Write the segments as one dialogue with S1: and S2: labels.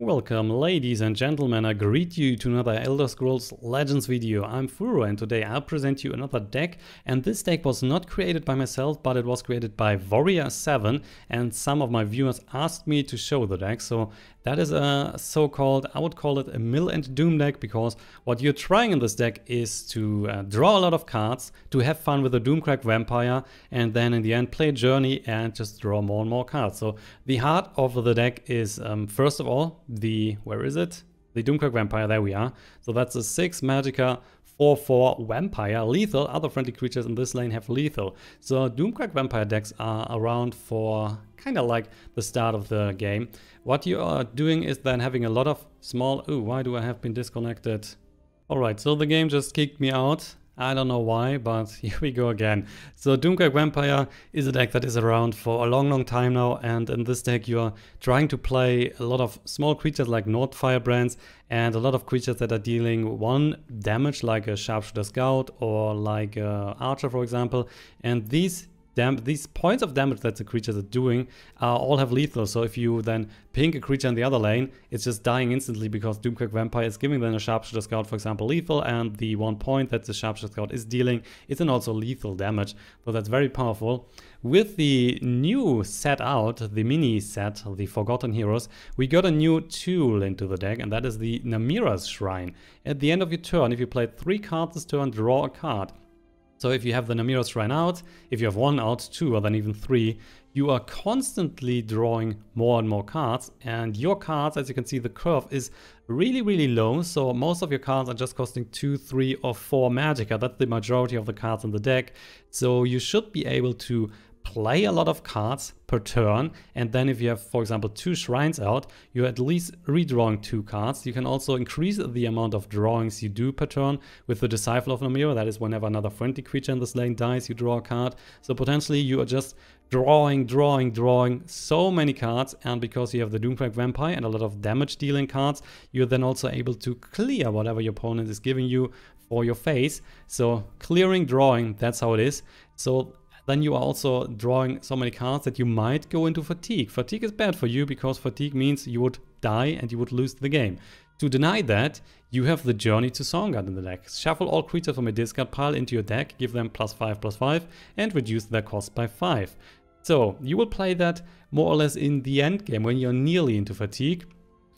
S1: Welcome ladies and gentlemen, I greet you to another Elder Scrolls Legends video. I'm Furo and today I'll present you another deck, and this deck was not created by myself but it was created by Warrior7, and some of my viewers asked me to show the deck. So that is a so-called, I would call it a mill and doom deck, because what you're trying in this deck is to draw a lot of cards, to have fun with the Doomcrag Vampire, and then in the end play a journey and just draw more and more cards. So the heart of the deck is first of all where is it? The Doomcrag Vampire, there we are. So that's a 6 Magicka 4/4 Vampire, lethal. Other friendly creatures in this lane have lethal. So Doomcrag Vampire decks are around for kind of like the start of the game. What you are doing is then having a lot of small... Ooh, why do I have been disconnected? Alright, so the game just kicked me out. I don't know why, but here we go again. So Doomcrag Vampire is a deck that is around for a long time now, and in this deck you are trying to play a lot of small creatures like Nord Firebrands and a lot of creatures that are dealing 1 damage, like a Sharpshooter Scout or like a Archer, for example. And these points of damage that the creatures are doing all have lethal. So if you then ping a creature in the other lane, it's just dying instantly, because Doomcrag Vampire is giving then a Sharpshooter Scout, for example, lethal, and the 1 point that the Sharpshooter Scout is dealing is then also lethal damage. So that's very powerful. With the new set out, the mini set, the Forgotten Heroes, we got a new tool into the deck, and that is the Namira's Shrine. At the end of your turn, if you played 3 cards this turn, draw a card. So if you have the Namira's Shrine out, if you have 1 out, 2, or then even 3, you are constantly drawing more and more cards. And your cards, as you can see, the curve is really low. So most of your cards are just costing 2, 3, or 4 Magicka. That's the majority of the cards in the deck. So you should be able to play a lot of cards per turn, and then if you have, for example, 2 shrines out, you're at least redrawing 2 cards. You can also increase the amount of drawings you do per turn with the Disciple of Namira. That is, whenever another friendly creature in this lane dies, you draw a card. So potentially you are just drawing so many cards, and because you have the Doomcrag Vampire and a lot of damage dealing cards, you're then also able to clear whatever your opponent is giving you for your face. So clearing, drawing, that's how it is. So then you are also drawing so many cards that you might go into fatigue. Fatigue is bad for you, because fatigue means you would die and you would lose the game. To deny that, you have the Journey to Sovngarde in the deck. Shuffle all creatures from a discard pile into your deck, give them +5/+5, and reduce their cost by 5. So you will play that more or less in the end game when you're nearly into fatigue.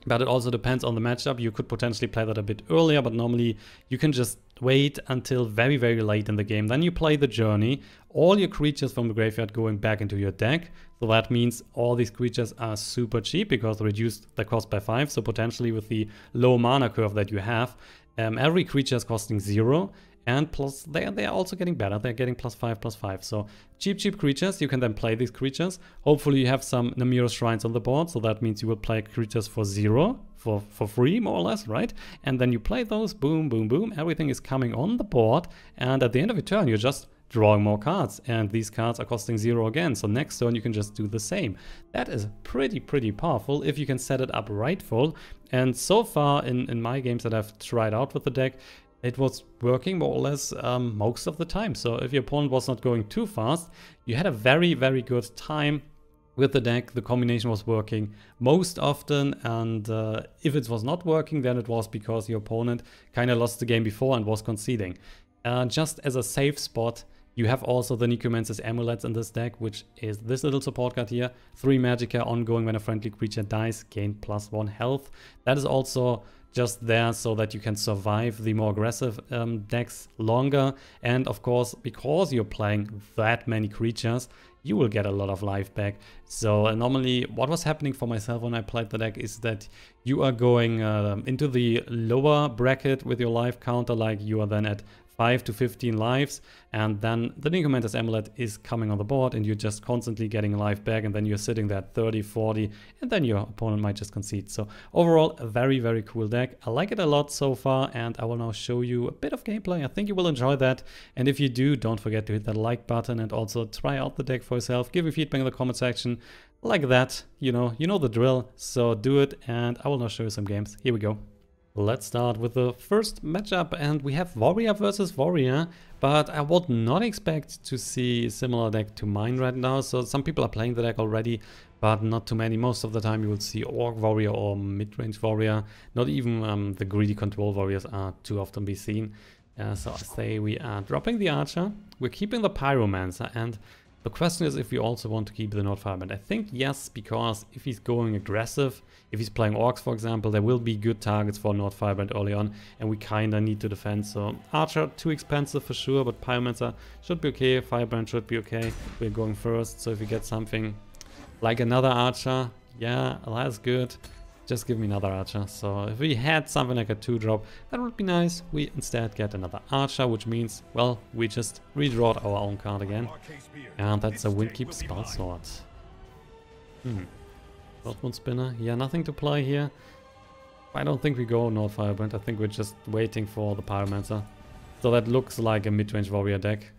S1: But it also depends on the matchup. You could potentially play that a bit earlier, but normally you can just wait until very late in the game. Then you play the Journey, all your creatures from the graveyard going back into your deck. So that means all these creatures are super cheap, because they reduced the cost by 5. So potentially with the low mana curve that you have, every creature is costing 0. And plus, they are also getting better. They're getting +5/+5. So cheap creatures. You can then play these creatures. Hopefully you have some Namira's Shrines on the board. So that means you will play creatures for 0, for free, more or less, right? And then you play those. Boom, boom, boom. Everything is coming on the board. And at the end of your turn, you're just drawing more cards. And these cards are costing 0 again. So next turn, you can just do the same. That is pretty powerful if you can set it up rightful. And so far in my games that I've tried out with the deck, it was working more or less most of the time. So if your opponent was not going too fast, you had a very good time with the deck. The combination was working most often, and if it was not working, then it was because your opponent kind of lost the game before and was conceding. Just as a safe spot, you have also the Necromancer's Amulets in this deck, which is this little support card here. 3 Magicka ongoing when a friendly creature dies, gain +1 health. That is also just there so that you can survive the more aggressive decks longer. And of course, because you're playing that many creatures, you will get a lot of life back. So normally what was happening for myself when I played the deck is that you are going into the lower bracket with your life counter, like you are then at 5 to 15 lives, and then the Necromancer's Amulet is coming on the board and you're just constantly getting life back, and then you're sitting there at 30, 40, and then your opponent might just concede. So overall, a very cool deck. I like it a lot so far, and I will now show you a bit of gameplay. I think you will enjoy that, and if you do, don't forget to hit that like button and also try out the deck for yourself. Give me feedback in the comment section like that. You know the drill, so do it, and I will now show you some games. Here we go. Let's start with the first matchup, and we have Warrior versus Warrior, but I would not expect to see a similar deck to mine right now. So some people are playing the deck already, but not too many. Most of the time you will see Orc Warrior or Mid-Range Warrior. Not even the greedy Control Warriors are too often be seen. So I say we are dropping the Archer, we're keeping the Pyromancer, and the question is if we also want to keep the Nord Firebrand. I think yes, because if he's going aggressive, if he's playing Orcs for example, there will be good targets for Nord Firebrand early on, and we kinda need to defend. So Archer, too expensive for sure, but Pyromancer should be okay, Firebrand should be okay. We're going first, so if we get something like another Archer, yeah, that's good. Just give me another Archer. So if we had something like a 2-drop, that would be nice. We instead get another Archer, which means, well, we just redrawed our own card again. And that's a Windkeep Spellsword. Earthbone Spinner. Yeah, nothing to play here. I don't think we go Nord Firebrand. I think we're just waiting for the Pyromancer. So that looks like a mid-range warrior deck.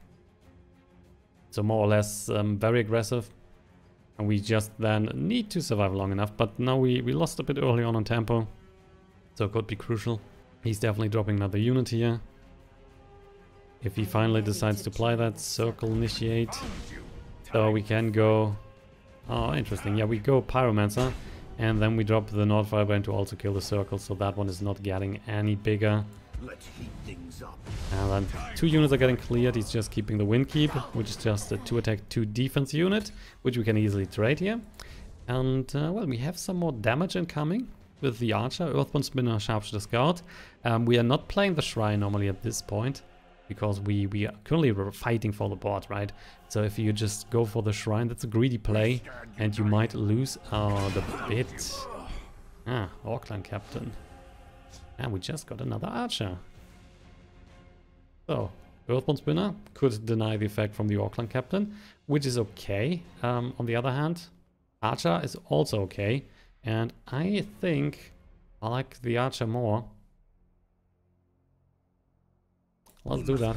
S1: So more or less very aggressive. And we just then need to survive long enough. But now we lost a bit early on tempo. So it could be crucial. He's definitely dropping another unit here. If he finally decides to play that Circle Initiate. So we can go... Oh, interesting. Yeah, we go Pyromancer. And then we drop the Nord Firebrand to also kill the Circle. So that one is not getting any bigger.
S2: Let's heat things up.
S1: And then 2 units are getting cleared. He's just keeping the Windkeep, which is just a 2 attack, 2 defense unit, which we can easily trade here. And, well, we have some more damage incoming with the Archer, Earthbone Spinner, Sharpshooter Scout. We are not playing the Shrine normally at this point, because we are currently fighting for the board, right? So if you just go for the Shrine, that's a greedy play, and you might lose the bit. Orclan Captain. And we just got another Archer. So, Earthbone Spinner could deny the effect from the Orclan Captain, which is okay. On the other hand, Archer is also okay. And I think I like the Archer more. Let's do that.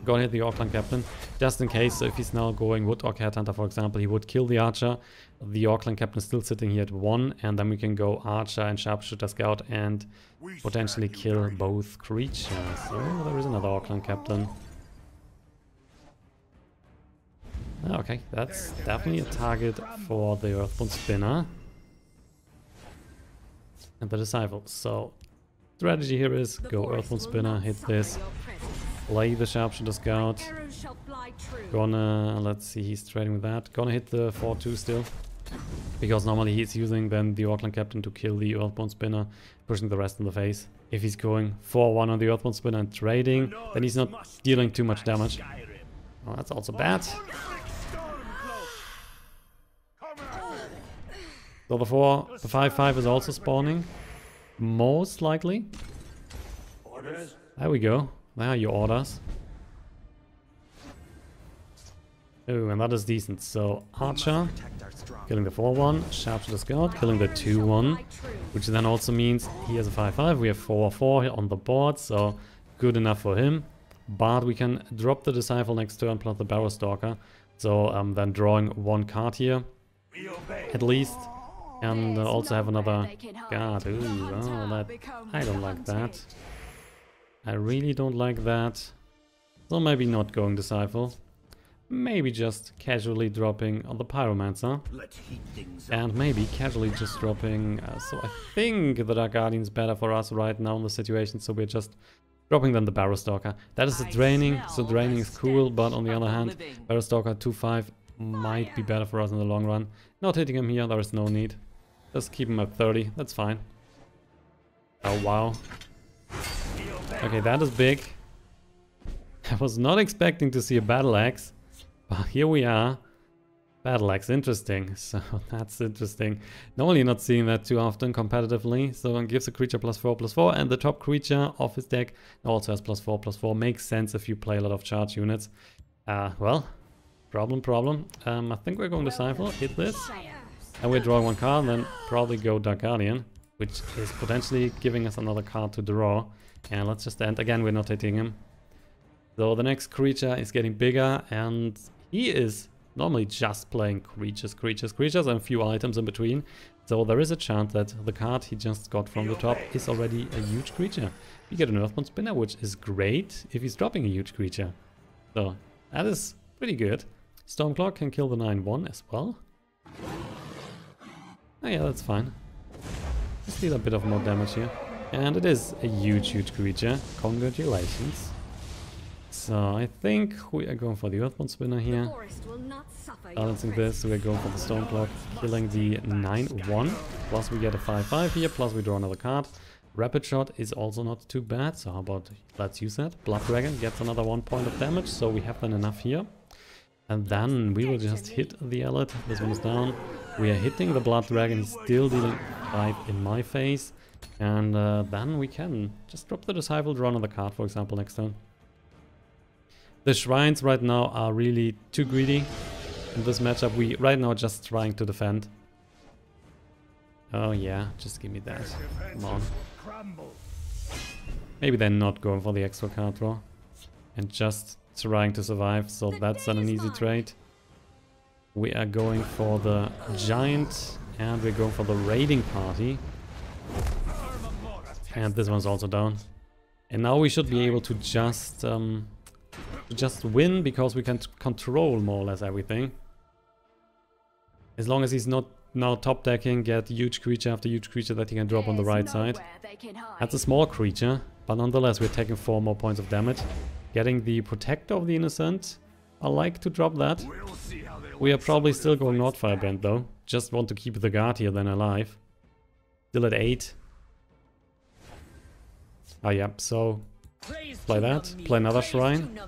S1: Go and hit the Orclan Captain. Just in case, if he's now going Wood Orc Headhunter, for example, he would kill the Archer. The Orclan Captain is still sitting here at 1, and then we can go Archer and Sharpshooter Scout and potentially kill both creatures. Oh, there is another Orclan Captain. Okay, that's definitely a target for the Earthbone Spinner. And the Disciple. So, strategy here is go Earthbone Spinner, hit this, play the Sharpshooter Scout. Gonna, let's see, he's trading with that. Gonna hit the 4-2 still. Because normally he's using then the Orclan Captain to kill the Earthbone Spinner, pushing the rest in the face. If he's going 4-1 on the Earthbone Spinner and trading, then he's not dealing too much damage. Oh, that's also bad. So the 5-5 is also spawning. Most likely. There we go. There are your orders. Oh, and that is decent. So Archer killing the 4-1, Sharpshooter Scout killing the 2-1, which then also means he has a 5-5. We have 4-4 on the board, so good enough for him. But we can drop the Disciple next turn plus the Barrow Stalker. So then drawing 1 card here, at least. And also have another guard. Ooh, oh, that, I don't like that. I really don't like that. So maybe not going Disciple. Maybe just casually dropping on the Pyromancer. And maybe casually just dropping... so I think the Dark Guardian's better for us right now in the situation. So we're just dropping then the Barrow Stalker. That is the draining. So draining is cool, but on the other hand, Barrow Stalker 2-5 might be better for us in the long run. Not hitting him here, there is no need. Just keep him at 30, that's fine. Oh wow. Okay, that is big. I was not expecting to see a Battle Axe, but here we are. Battle Axe, interesting. So that's interesting. Normally not seeing that too often competitively. So it gives a creature +4/+4, and the top creature of his deck also has +4/+4. Makes sense if you play a lot of charge units. Well, problem. I think we're going to Disciple, hit this. And we're drawing 1 card, and then probably go Dark Guardian, which is potentially giving us another card to draw. And let's just end. Again, we're not hitting him. So the next creature is getting bigger, and he is normally just playing creatures, and a few items in between. So there is a chance that the card he just got from the top is already a huge creature. We get an Earthbone Spinner, which is great if he's dropping a huge creature. So that is pretty good. Stormcloak can kill the 9/1 as well. Oh yeah, that's fine. Just need a bit of more damage here. And it is a huge creature. Congratulations. So I think we are going for the Earthbone Spinner here. Balancing this, we're going for the Stormcloak, killing the 9/1. Plus we get a 5/5 here, plus we draw another card. Rapid Shot is also not too bad, so how about let's use that. Blood Dragon gets another 1 point of damage, so we have then enough here. And then we will just hit the Amulet. This one is down. We are hitting the Blood Dragon, he's still dealing 5 in my face. And then we can just drop the Disciple, draw another card, for example, next turn. The shrines right now are really too greedy. In this matchup, we right now are just trying to defend. Oh yeah, just give me that. Come on. Maybe they're not going for the extra card draw. And just trying to survive, so that's an easy trade. We are going for the Giant, and we're going for the Raiding Party. And this one's also down. And now we should be able to just win, because we can control more or less everything. As long as he's not now top decking, get huge creature after huge creature that he can drop on the right side. That's a small creature, but nonetheless we're taking 4 more points of damage. Getting the Protector of the Innocent. I like to drop that. We are probably still going Nord Firebrand though. Just want to keep the guard here then alive. Still at 8. Oh yeah, so play that, play another shrine.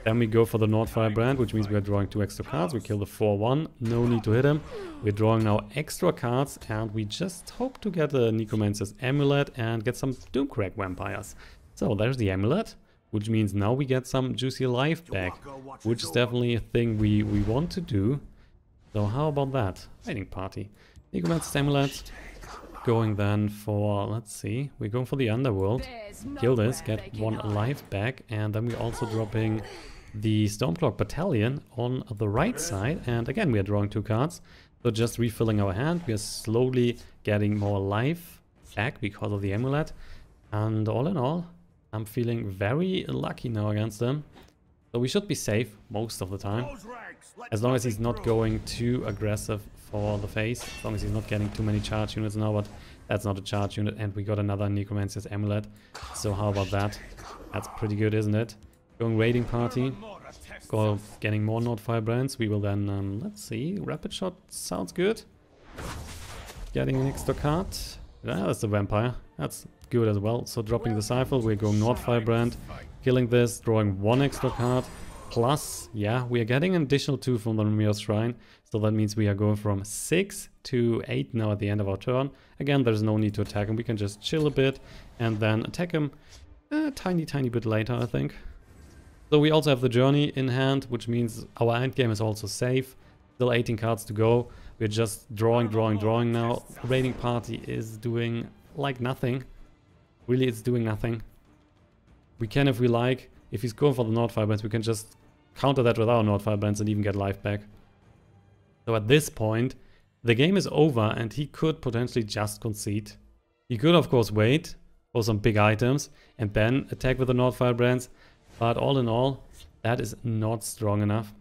S1: Then we go for the Nord Firebrand, which means we are drawing 2 extra cards. We kill the 4/1, no need to hit him. We're drawing now extra cards, and we just hope to get a Necromancer's Amulet and get some Doomcrag Vampires. So there's the Amulet, which means now we get some juicy life back, which is definitely a thing we want to do. So how about that? Raiding Party. Necromancer's Amulet. Going then for, let's see, we're going for the Underworld. Kill this, get 1 life back, and then we're also dropping the Stormcloak Battalion on the right side. And again, we are drawing 2 cards. So just refilling our hand, we are slowly getting more life back because of the Amulet. And all in all, I'm feeling very lucky now against them. So we should be safe most of the time. As long as he's not going too aggressive for the face. As long as he's not getting too many charge units now, but that's not a charge unit. And we got another Necromancer's Amulet. So how about that? That's pretty good, isn't it? Going Raiding Party. Go getting more Nord Firebrands. We will then, let's see, Rapid Shot sounds good. Getting an extra card. Yeah, that's the Vampire. That's good as well. So dropping the Disciple, we're going Nord Firebrand. Killing this, drawing 1 extra card. Plus, yeah, we are getting an additional 2 from the Namira's Shrine. So that means we are going from 6 to 8 now at the end of our turn. Again, there's no need to attack him. We can just chill a bit and then attack him a tiny bit later, I think. So we also have the Journey in hand, which means our endgame is also safe. Still 18 cards to go. We're just drawing now. Raiding Party is doing like nothing. Really, it's doing nothing. We can, if we like, if he's going for the Nord Firebrands, we can just counter that with our Nord Firebrands and even get life back. So at this point, the game is over and he could potentially just concede. He could, of course, wait for some big items and then attack with the Nord Firebrands. But all in all, that is not strong enough.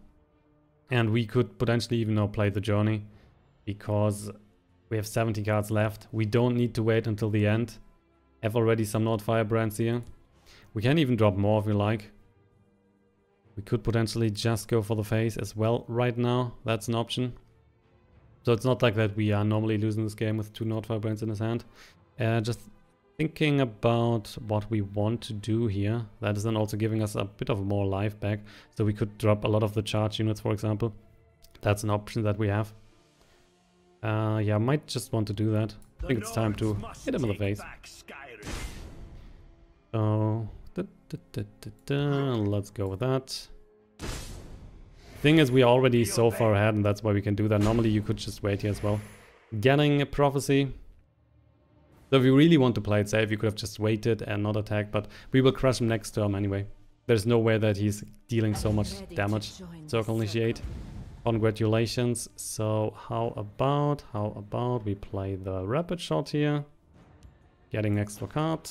S1: And we could potentially even now play the Journey, because we have 70 cards left. We don't need to wait until the end. Have already some Nord Firebrands here. We can even drop more if we like. We could potentially just go for the face as well right now. That's an option. So it's not like that we are normally losing this game with 2 Nord Firebrands in his hand. Just thinking about what we want to do here. That is then also giving us a bit of more life back. So we could drop a lot of the charge units, for example. That's an option that we have. Yeah, I might just want to do that. I think it's time to hit him in the face. So, let's go with that. Thing is, we are already so far ahead, and that's why we can do that. Normally, you could just wait here as well. Getting a Prophecy. So if you really want to play it safe, you could have just waited and not attacked, but we will crush him next turn anyway. There's no way that he's dealing so much damage. Circle Initiate. Congratulations. So how about we play the rapid shot here, getting next to a card.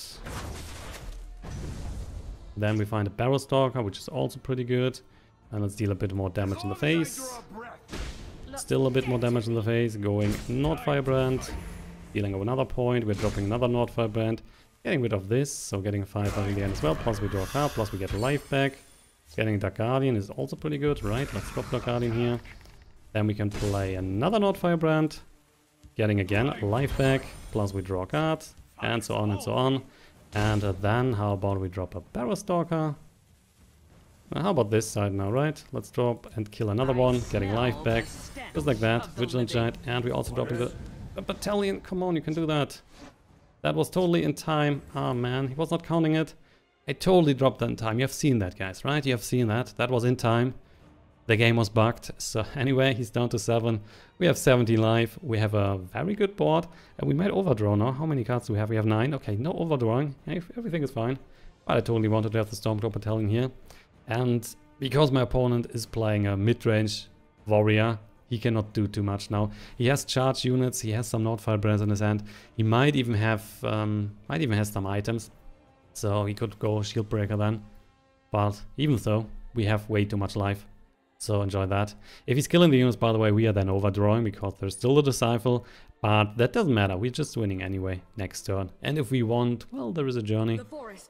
S1: Then we find a Barrow Stalker, which is also pretty good. And let's deal a bit more damage in the face. Still a bit more damage in the face. Going Nord Firebrand. Dealing another point. We're dropping another Nord Firebrand. Getting rid of this. So getting 5 in the end as well. Plus we draw a card. Plus we get life back. Getting Dark Guardian is also pretty good. Right, let's drop Dark Guardian here. Then we can play another Nord Firebrand. Getting again life back. Plus we draw a card. And so on and so on. And then how about we drop a Barrow Stalker? How about this side now, right? Let's drop and kill another one, getting life back. Just like that, Vigilant Giant, and we're also dropping the battalion. Come on, you can do that. That was totally in time. Ah, man, he was not counting it. I totally dropped that in time. You have seen that, guys, right? You have seen that. That was in time. The game was bugged. So anyway, he's down to 7. We have 70 life. We have a very good board. And we might overdraw now. How many cards do we have? We have 9. Okay, no overdrawing. Everything is fine. But I totally wanted to have the Stormcloak battalion here. And because my opponent is playing a mid-range warrior, he cannot do too much now. He has charge units. He has some Nord Firebrands in his hand. He might even have some items. So he could go Shield Breaker then. But even so, we have way too much life. So enjoy that. If he's killing the units, by the way, we are then overdrawing because there's still a Disciple. But that doesn't matter. We're just winning anyway next turn. And if we want, well, there is a journey.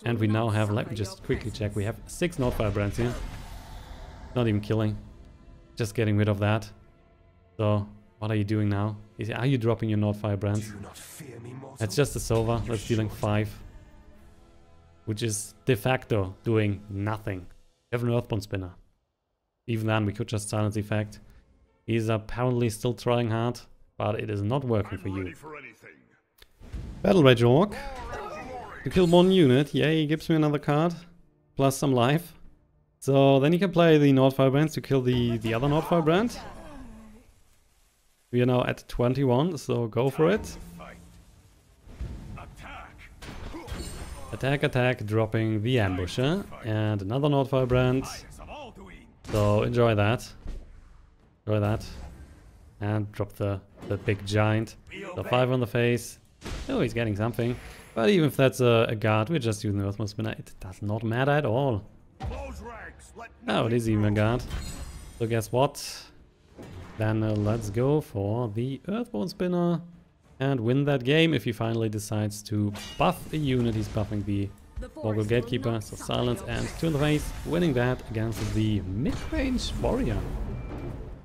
S1: And we now have, let me just quickly check. We have 6 Nord Firebrands here. Not even killing. Just getting rid of that. So, what are you doing now? Are you dropping your Nord Firebrands? That's just a Sova. That's dealing 5. Which is de facto doing nothing. We have an Earthbone Spinner. Even then, we could just silence effect. He's apparently still trying hard, but it is not working for you. Battle Rage Orc. To kill 1 unit. Yeah, he gives me another card. Plus some life. So then you can play the Nord Firebrands to kill the other Nord Firebrand. We are now at 21, so go for it. Attack, attack, dropping the Ambusher. And another Nord Firebrand. So enjoy that. Enjoy that. And drop the big giant. So 5 on the face. Oh, he's getting something. But even if that's a guard, we're just using the Earthbone Spinner. It does not matter at all. Oh, it is even a guard. So guess what? Then let's go for the Earthbone Spinner and win that game. If he finally decides to buff a unit, he's buffing the local gatekeeper. So silence and 2 in the face, winning that against the mid-range warrior.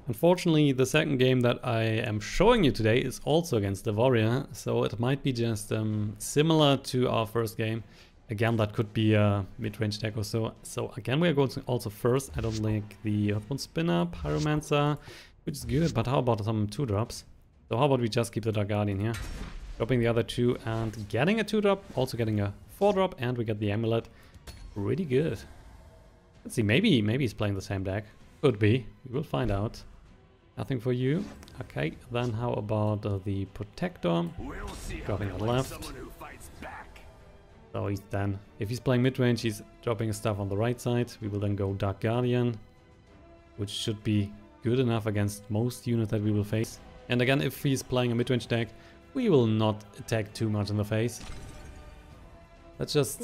S1: Unfortunately, the second game that I am showing you today is also against the warrior, so it might be just similar to our first game. Again, that could be a mid-range deck or so. So again, we are going to also first. I don't like the Earthbone Spinner, Pyromancer, which is good, but how about some 2-drops? So how about we just keep the Dark Guardian here, dropping the other 2 and getting a 2-drop, also getting a 4-drop, and we get the Amulet. Pretty good. Let's see, maybe he's playing the same deck. Could be. We will find out. Nothing for you. Okay, then how about the Protector? Dropping it left. So he's then, if he's playing mid-range, he's dropping his stuff on the right side. We will then go Dark Guardian, which should be good enough against most units that we will face. And again, if he's playing a mid-range deck, we will not attack too much in the face. Let's just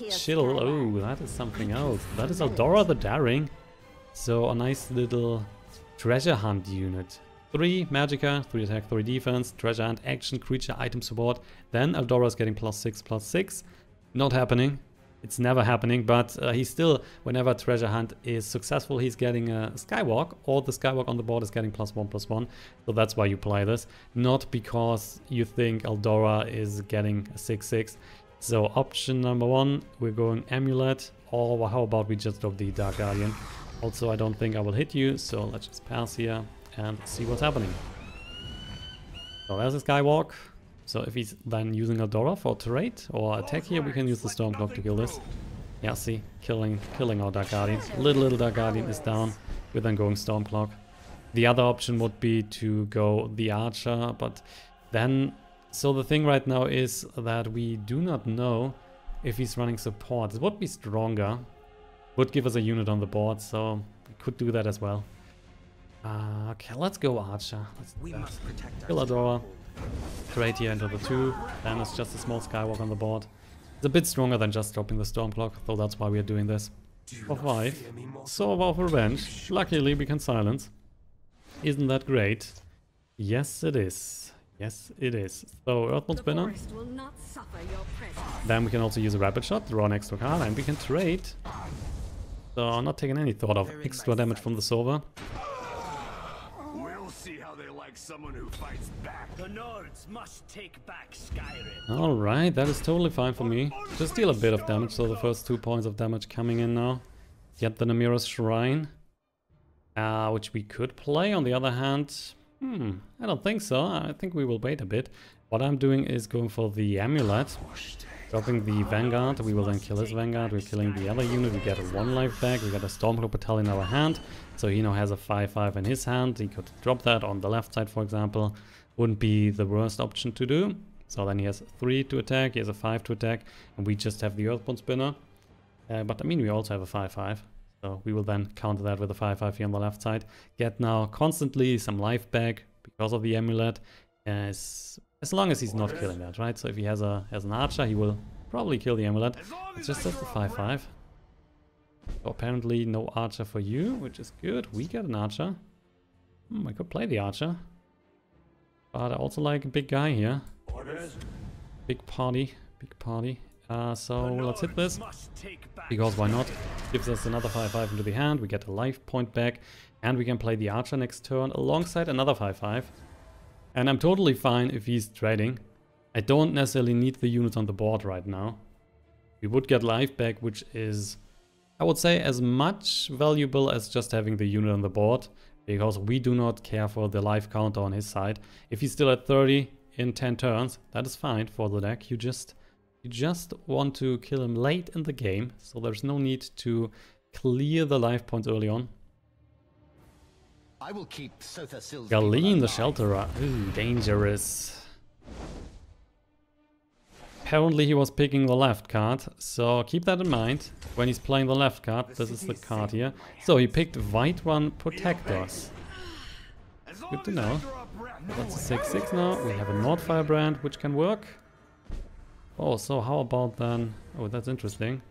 S1: chill. Oh, that is something else. That is Eldora the Daring. So a nice little treasure hunt unit. 3 Magicka, 3 attack, 3 defense, treasure hunt, action, creature, item support. Then Eldora is getting +6/+6. Not happening. It's never happening, but he's still, whenever treasure hunt is successful, he's getting a Skywalk, or the Skywalk on the board is getting +1/+1. So that's why you play this. Not because you think Eldora is getting a 6/6. So option number 1, we're going Amulet, or how about we just drop the Dark Guardian. Also, I don't think I will hit you, so let's just pass here and see what's happening. So there's a Skywalk. So if he's then using Eldora for trade or attack here, we can use the Stormcloak to kill this. Yeah, see, killing our Dark Guardian. Little Dark Guardian is down. We're then going Stormcloak. The other option would be to go the Archer, but then... So the thing right now is that we do not know if he's running support. It would be stronger. Would give us a unit on the board, so we could do that as well. Okay, let's go Archer. Let's do
S2: We
S1: that.
S2: must protect
S1: Kill a
S2: our
S1: drawer. Trade here into the 2. Then it's just a small Skywalk on the board. It's a bit stronger than just dropping the Stormcloak, though that's why we are doing this. For 5. Sword of Revenge. Luckily we can silence. Isn't that great? Yes it is. Yes it is. So Earthbone Spinner. Then we can also use a Rapid Shot, draw an extra card, and we can trade. So I'm not taking any thought of extra damage from the Sova.
S2: We'll see how they like someone who fights back. The Nords must take back Skyrim.
S1: Alright, that is totally fine for me. Just deal a bit of damage, so the first 2 points of damage coming in now. Get the Namira's Shrine. Which we could play. On the other hand, I don't think so. I think we will wait a bit. What I'm doing is going for the Amulet. Dropping the Vanguard, we will then kill his Vanguard. We're killing the other unit, we get a 1 life back. We got a Stormcloak Battalion in our hand. So he now has a 5/5 in his hand. He could drop that on the left side, for example. Wouldn't be the worst option to do. So then he has 3 to attack, he has a 5 to attack. And we just have the Earthbone Spinner. But I mean, we also have a 5/5. So we will then counter that with a 5/5 here on the left side. Get now constantly some life back because of the Amulet. As long as he's not killing that, right? So if he has an Archer, he will probably kill the Amulet. It's just as the 5/5. So apparently no Archer for you, which is good. We get an Archer. I could play the Archer. But I also like a big guy here. Big party. Big party. So let's hit this. Because why not? Gives us another 5/5 into the hand. We get a life point back. And we can play the Archer next turn alongside another 5/5. And I'm totally fine if he's trading. I don't necessarily need the units on the board right now. We would get life back, which is, I would say, as much valuable as just having the unit on the board. Because we do not care for the life counter on his side. If he's still at 30 in 10 turns, that is fine for the deck. You just want to kill him late in the game. So there's no need to clear the life points early on.
S2: I will keep Sotha
S1: Galeen the Shelterer. Ooh, dangerous. Apparently he was picking the left card, so keep that in mind. When he's playing the left card, this is the card here. So he picked Whiterun Protectors. Good to know. That's a 6/6 now. We have a Nord Firebrand, which can work. Oh, so how about then... Oh, that's interesting.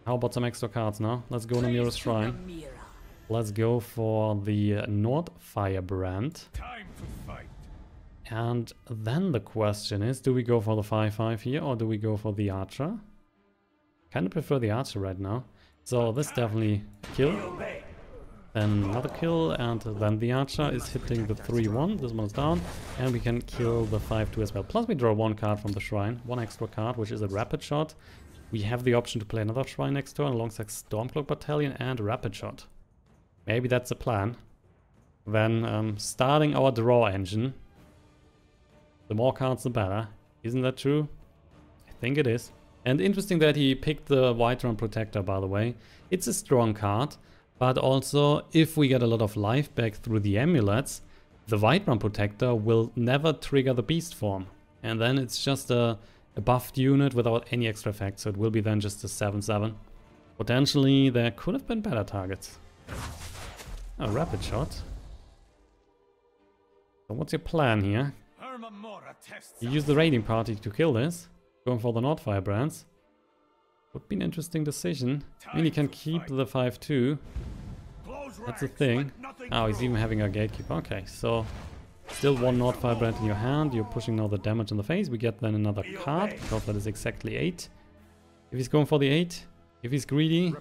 S1: How about some extra cards now? Let's go Namira's Shrine. Let's go for the Nord Firebrand.
S2: Time to fight.
S1: And then the question is, do we go for the 5/5 here or do we go for the Archer? Kind of prefer the Archer right now. So this definitely kill. Then another kill, and then the Archer is hitting the 3/1. This one's down. And we can kill the 5/2 as well. Plus we draw 1 card from the Shrine. 1 extra card, which is a Rapid Shot. We have the option to play another Shrine next turn alongside Stormcloak Battalion and Rapid Shot. Maybe that's the plan. Then starting our draw engine. The more cards the better. Isn't that true? I think it is. And interesting that he picked the Whiterun Protector, by the way. It's a strong card. But also, if we get a lot of life back through the amulets, the Whiterun Protector will never trigger the beast form. And then it's just a buffed unit without any extra effect. So it will be then just a 7/7. Potentially, there could have been better targets. A Rapid Shot. So what's your plan here? You use the raiding party to kill this. Going for the Nord Firebrands. Would be an interesting decision. I mean, he can keep the 5/2. That's the thing. Oh, he's even having a Gatekeeper. Okay, so still 1 Nord Firebrand in your hand. You're pushing now the damage in the face. We get then another card, because that is exactly 8. If he's going for the 8, if he's greedy,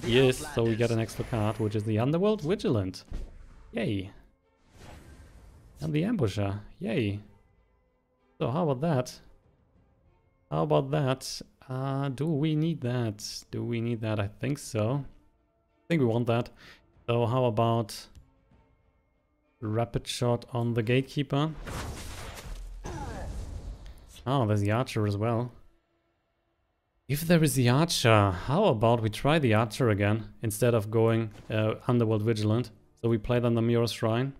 S1: yes, so we get an extra card, which is the Underworld Vigilante. Yay. And the Ambusher. Yay. So how about that? How about that? Do we need that? Do we need that? I think so. I think we want that. So how about Rapid Shot on the Gatekeeper? Oh, there's the Archer as well. If there is the Archer, how about we try the Archer again instead of going Underworld Vigilant? So we play then the Namira's Shrine.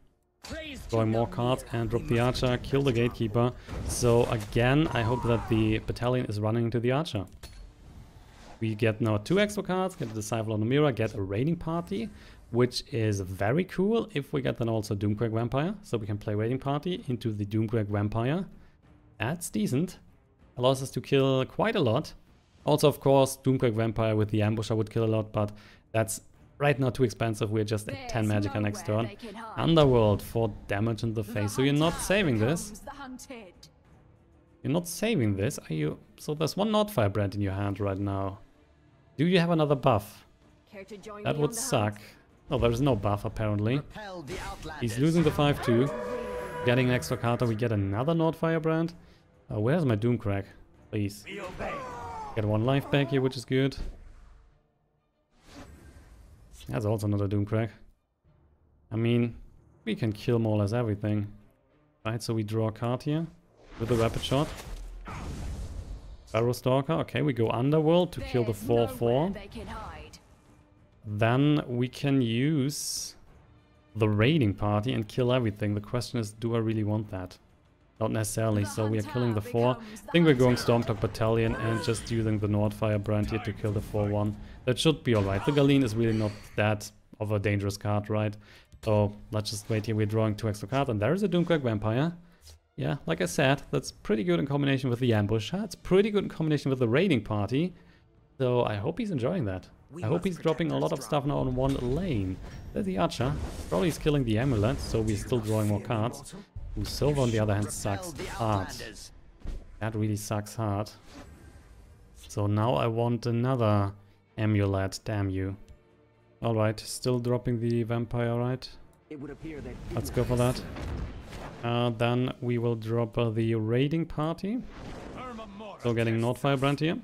S1: Drawing more cards and drop the Archer, kill the Gatekeeper. So again, I hope that the battalion is running into the Archer. We get now 2 extra cards, get the Disciple of Namira, get a raiding party. which is very cool if we get then also Doomcrag Vampire. So we can play Raiding Party into the Doomcrag Vampire. That's decent. Allows us to kill quite a lot. Also, of course, Doomcrag Vampire with the Ambusher would kill a lot, but that's right now too expensive. We're just at 10 Magicka next turn. Underworld for damage in the face. So you're not saving this. You're not saving this, are you? So there's one Nord Firebrand in your hand right now. Do you have another buff? That would suck. Oh, there's no buff apparently. He's losing the 5-2. Getting an extra card, we get another Nord Firebrand. Where's my Doomcrag? Please. Get one life back here, which is good. That's also another Doomcrag. I mean, we can kill more or less everything. Right, so we draw a card here with a rapid shot. Barrow Stalker. Okay, we go Underworld to kill the 4-4. Then we can use the Raiding Party and kill everything. The question is, do I really want that? Not necessarily, so we are killing the 4. I think we're going Stormcloak Battalion and just using the Nord Firebrand here to kill the 4-1. That should be alright. The Galeen is really not that of a dangerous card, right? So let's just wait here. We're drawing 2 extra cards and there is a Doomcrag Vampire. Yeah, like I said, that's pretty good in combination with the Ambusher. It's pretty good in combination with the Raiding Party. So I hope he's enjoying that. I hope he's dropping a lot of stuff now on one lane. There's the Archer. Probably he's killing the Amulet, so we're still drawing more cards. Silver on the other hand sucks hard. That really sucks hard. So now I want another Amulet, damn you. Alright, still dropping the Vampire, right? Let's go for that. Then we will drop the Raiding Party. So getting Nord Firebrand here,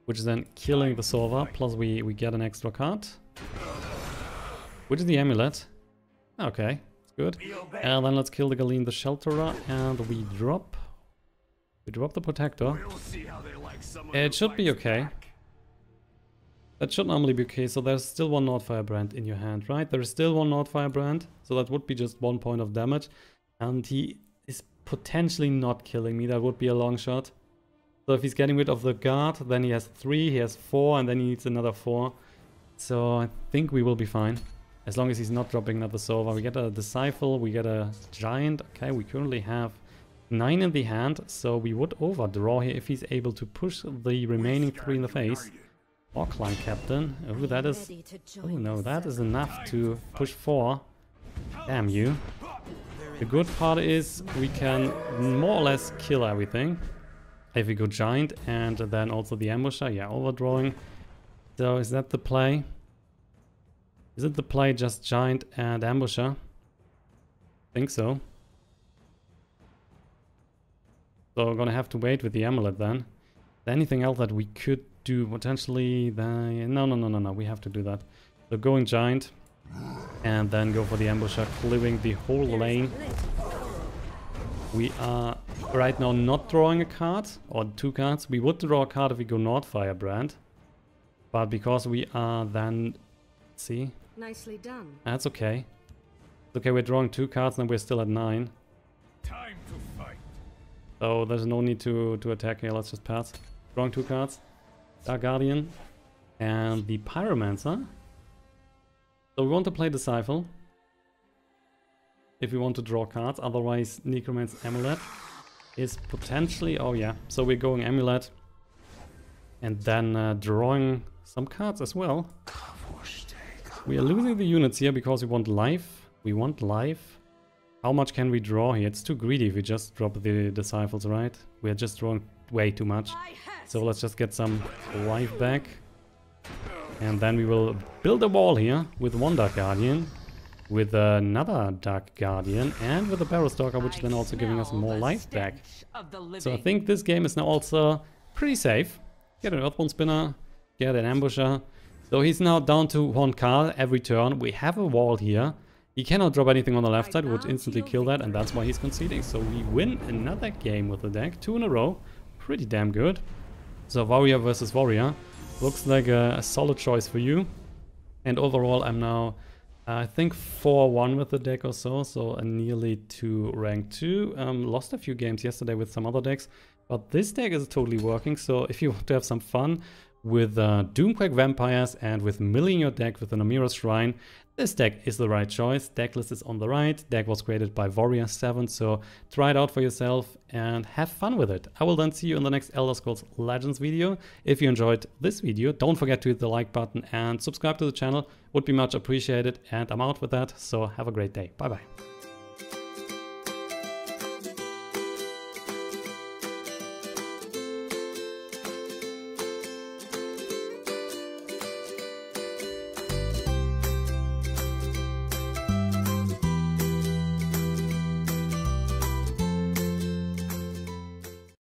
S1: which is then killing the Silver, plus we get an extra card. Which is the Amulet. Okay. Good. And then let's kill the Galeen, the Shelterer, and we drop the Protector. It should be okay. That should normally be okay. So there's still one Nord Firebrand in your hand, right? There is still one Nord Firebrand, so that would be just 1 point of damage. And he is potentially not killing me. That would be a long shot. So if he's getting rid of the guard, then he has 3, he has 4, and then he needs another 4. So I think we will be fine. As long as he's not dropping another Sova. We get a Disciple, we get a Giant. Okay, we currently have 9 in the hand, so we would overdraw here if he's able to push the remaining 3 in the face. Orcline Captain. Oh, that is... Oh no, that is enough to push 4. Damn you. The good part is we can more or less kill everything. If we go Giant and then also the Ambusher. Yeah, overdrawing. So is that the play? Is it the play just Giant and Ambusher? I think so. So we're gonna have to wait with the Amulet then. Anything else that we could do potentially? No, we have to do that. So going Giant and then go for the Ambusher, clearing the whole lane. We are right now not drawing a card or 2 cards. We would draw a card if we go Nord Firebrand, but because we are then see.
S3: Nicely done.
S1: That's okay. Okay, we're drawing 2 cards and we're still at 9.
S2: Time to fight.
S1: So there's no need to attack here. Let's just pass. Drawing 2 cards. Dark Guardian and the Pyromancer. So we want to play Disciple if we want to draw cards. Otherwise, Necromancer Amulet is potentially... Oh yeah, so we're going Amulet and then drawing some cards as well. We are losing the units here because we want life. We want life. How much can we draw here? It's too greedy if we just drop the Disciples, right? We are just drawing way too much. So let's just get some life back. And then we will build a wall here with 1 Dark Guardian, with another Dark Guardian, and with a Barrow Stalker, which is then also giving us more life back. So I think this game is now also pretty safe. Get an Earthbone Spinner, get an Ambusher. So he's now down to 1 card every turn. We have a wall here. He cannot drop anything on the left side, would instantly kill that, and that's why he's conceding. So we win another game with the deck, 2 in a row. Pretty damn good. So Warrior versus Warrior. Looks like a solid choice for you. And overall I'm now, I think 4-1 with the deck or so. So nearly to rank 2. Lost a few games yesterday with some other decks. But this deck is totally working. So if you want to have some fun with Doomcrag Vampires and with milling your deck with the Namira Shrine, this deck is the right choice. Decklist is on the right. Deck was created by Warrior 7, so try it out for yourself and have fun with it. I will then see you in the next Elder Scrolls Legends video. If you enjoyed this video, don't forget to hit the like button and subscribe to the channel. Would be much appreciated, and I'm out with that, so have a great day. Bye bye.